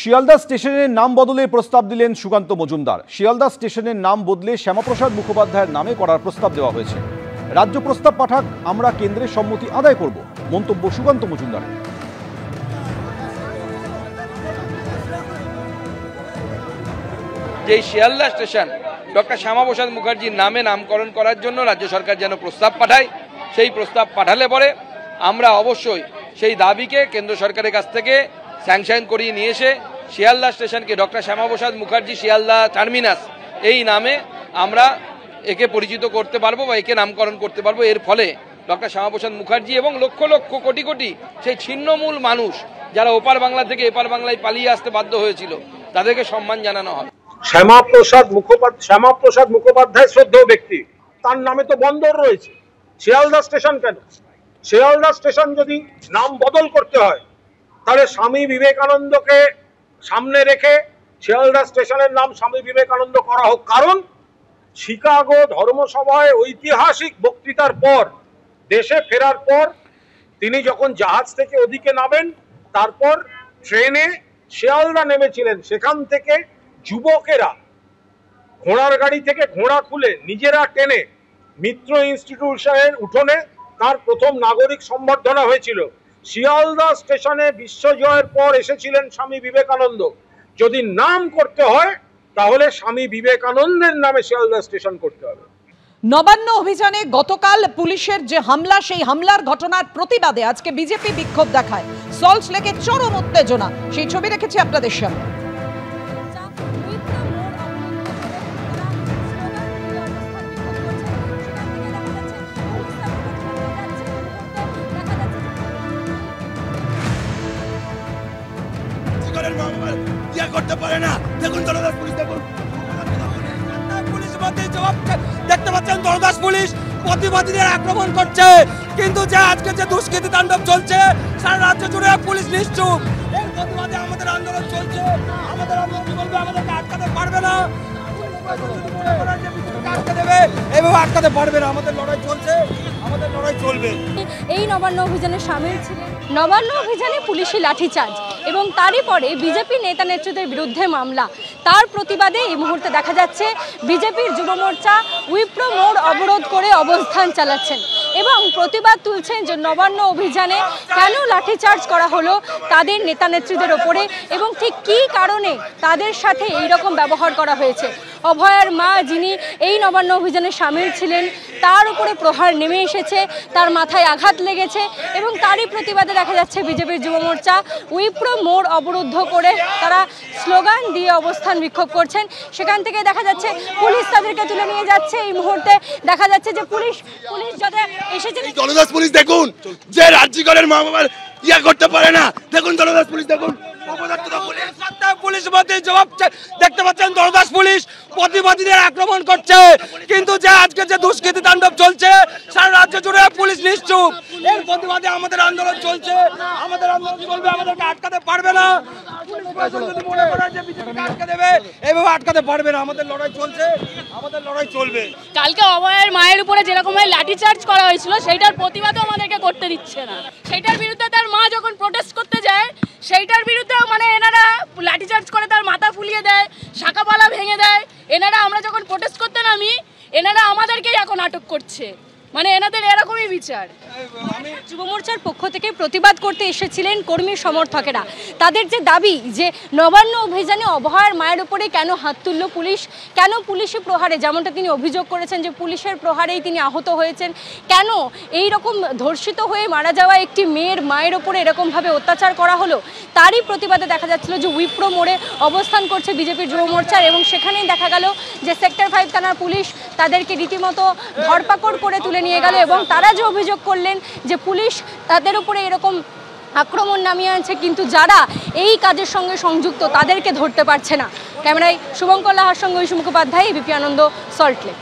শিয়ালদা স্টেশনের নাম বদলের প্রস্তাব দিলেন সুকান্ত মজুমদার। শিয়ালদা স্টেশনের নাম বদলে শ্যামাপ্রসাদ মুখোপাধ্যায়ের নামে করার প্রস্তাব দেওয়া হয়েছে। রাজ্য প্রস্তাব পাঠাক, আমরা কেন্দ্রের সম্মতি আদায় করব, মন্তব্য সুকান্ত মজুমদারের। যে শিয়ালদা স্টেশন ডক্টর শ্যামাপ্রসাদ মুখার্জির নামে নামকরণ করার জন্য রাজ্য সরকার যেন প্রস্তাব পাঠায়, সেই প্রস্তাব পাঠালে পরে আমরা অবশ্যই সেই দাবিকে কেন্দ্র সরকারের কাছ থেকে স্যাংশন করিয়ে নিয়ে এসে শিয়ালদা স্টেশনকে ডক্টর শ্যামাপ্রসাদ মুখার্জি শিয়ালদা টার্মিনাস এই নামে আমরা একে পরিচিত করতে পারবো বা একে নামকরণ করতে পারবো। এর ফলে ডক্টর শ্যামাপ্রসাদ মুখার্জি এবং লক্ষ লক্ষ কোটি কোটি সেই ছিন্নমূল মানুষ যারা ওপার বাংলা থেকে এপার বাংলায় পালিয়ে আসতে বাধ্য হয়েছিল তাদেরকে সম্মান জানানো হবে। শ্যামাপ্রসাদ মুখোপাধ্যায় শ্রদ্ধেয় ব্যক্তি, তার নামে তো বন্দর রয়েছে, শিয়ালদা স্টেশন কেন? শিয়ালদা স্টেশন যদি নাম বদল করতে হয় তাহলে স্বামী বিবেকানন্দকে সামনে রেখে শিয়ালদা স্টেশনের নাম স্বামী বিবেকানন্দ করা হোক। কারণ শিকাগো ধর্মসভায় ঐতিহাসিক বক্তৃতার পর দেশে ফেরার পর তিনি যখন জাহাজ থেকে ওদিকে নামেন, তারপর ট্রেনে শিয়ালদা নেমেছিলেন। সেখান থেকে যুবকেরা ঘোড়ার গাড়ি থেকে ঘোড়া খুলে নিজেরা টেনে মিত্র ইনস্টিটিউশনের উঠোনে তার প্রথম নাগরিক সম্বর্ধনা হয়েছিল। শিয়ালদা স্টেশনে বিশ্বজয়ের পর এসেছিলেন স্বামী বিবেকানন্দ। যদি নাম করতে হয় তাহলে স্বামী বিবেকানন্দের নামে শিয়ালদা স্টেশন করতে হবে। নবান্ন অভিযানে গতকাল পুলিশের যে হামলা, সেই হামলার ঘটনার প্রতিবাদে আজকে বিজেপি বিক্ষোভ দেখায়। সল্ট লেকে চরম উত্তেজনা, সেই ছবি রেখেছি আপনাদের সামনে। করতে পারে না, দেখুন দলদাস পুলিশ, দেখুন পুলিশ জবাব দেখতে পাচ্ছেন, দলদাস পুলিশ প্রতিবাদীদের আক্রমণ করছে। কিন্তু যে আজকে যে দুষ্কৃতি তাণ্ডব চলছে সারা রাজ্য জুড়ে পুলিশ নিশ্চুপ। এর প্রতিবাদে আমাদের আন্দোলন চলছে, আমাদের আন্দোলন চলবে, আমাদেরকে আটকাতে পারবে না, আটকে দেবে, এভাবে আটকাতে পারবে না। আমাদের লড়াই চলছে, আমাদের লড়াই চলবে। এই নবান্ন অভিযানে সামিল ছিলেন। নবান্ন অভিযানে পুলিশি লাঠিচার্জ এবং তারই পরে বিজেপি নেতা নেত্রীদের বিরুদ্ধে মামলা। তার প্রতিবাদে এই মুহূর্তে দেখা যাচ্ছে বিজেপির যুব মোর্চা উইপ্রো মোড় অবরোধ করে অবস্থান চালাচ্ছেন এবং প্রতিবাদ তুলছেন যে নবান্ন অভিযানে কেন লাঠিচার্জ করা হলো তাদের নেতা নেত্রীদের ওপরে এবং ঠিক কী কারণে তাদের সাথে এই রকম ব্যবহার করা হয়েছে। অভয়ার মা, যিনি এই নবান্ন অভিযানে সামিল ছিলেন, তার উপরে প্রহার নেমে এসেছে, তার মাথায় আঘাত লেগেছে এবং তারই প্রতিবাদে দেখা যাচ্ছে বিজেপির যুব মোর্চা উইপ্রো মোড় অবরুদ্ধ করে তারা স্লোগান দিয়ে অবস্থান বিক্ষোভ করছেন। সেখান থেকে দেখা যাচ্ছে পুলিশ তাদেরকে তুলে নিয়ে যাচ্ছে। এই মুহূর্তে দেখা যাচ্ছে যে পুলিশ যাদের এসেছে, দলদাস পুলিশ দেখুন, যে রাজ্যিকরের মা বাবার করতে পারে না, দেখুন দলদাস পুলিশ, দেখুন পুলিশ মধ্যে জবাব দেখতে পাচ্ছেন, দলদাস পুলিশ প্রতিবাদীদের আক্রমণ করছে। কিন্তু যে আজকে যে দুষ্কৃতি তাণ্ডব চলছে সারা রাজ্য জুড়ে পুলিশ নিশ্চুপ। এর প্রতিবাদে আমাদের আন্দোলন চলছে, আমাদের আন্দোলন চলবে, আমাদেরকে আটকাতে পারবে না। মনে করেন যে বিজেপিকে আটকে দেবে, এভাবে আটকাতে পারবে না। আমাদের লড়াই চলছে, আমাদের লড়াই চলবে। কালকে অভয়ের মায়ের উপরে যেরকম লাঠিচার্জ করা হয়েছিল সেইটার প্রতিবাদও আমাদেরকে করতে দিচ্ছে না। সেইটার বিরুদ্ধে তার মা যখন প্রোটেস্ট করতে যায় সেইটার বিরুদ্ধে এনারা লাঠিচার্জ করে তার মাথা ফুলিয়ে দেয়, শাখাপালা ভেঙে দেয়। এনারা আমরা যখন প্রোটেস্ট করতে নামি এনারা আমাদেরকেই এখন আটক করছে, এনাদের এরকমই বিচার। যুব মোর্চার পক্ষ থেকে প্রতিবাদ করতে এসেছিলেন কর্মী সমর্থকেরা। তাদের যে দাবি যে নবান্ন অভিযানে অভয়ার মায়ের উপরে কেন হাত তুলল পুলিশ, কেন পুলিশি প্রহারে, যেমনটা তিনি অভিযোগ করেছেন যে পুলিশের প্রহারেই তিনি আহত হয়েছেন, কেন এই রকম ধর্ষিত হয়ে মারা যাওয়া একটি মেয়ের মায়ের ওপরে এরকমভাবে অত্যাচার করা হলো, তারই প্রতিবাদে দেখা যাচ্ছিল যে উইপ্রো মোড়ে অবস্থান করছে বিজেপির যুব মোর্চার। এবং সেখানেই দেখা গেল যে সেক্টর 5 থানার পুলিশ তাদেরকে রীতিমতো ধরপাকড় করে তুলে নিয়ে গেল এবং তারা যে অভিযোগ করলেন যে পুলিশ তাদের উপরে এরকম আক্রমণ নামিয়ে আনছে, কিন্তু যারা এই কাজের সঙ্গে সংযুক্ত তাদেরকে ধরতে পারছে না। ক্যামেরায় শুভঙ্কর লাহার সঙ্গে ঐশী মুখোপাধ্যায়, এবিপি আনন্দ, সল্ট লেক।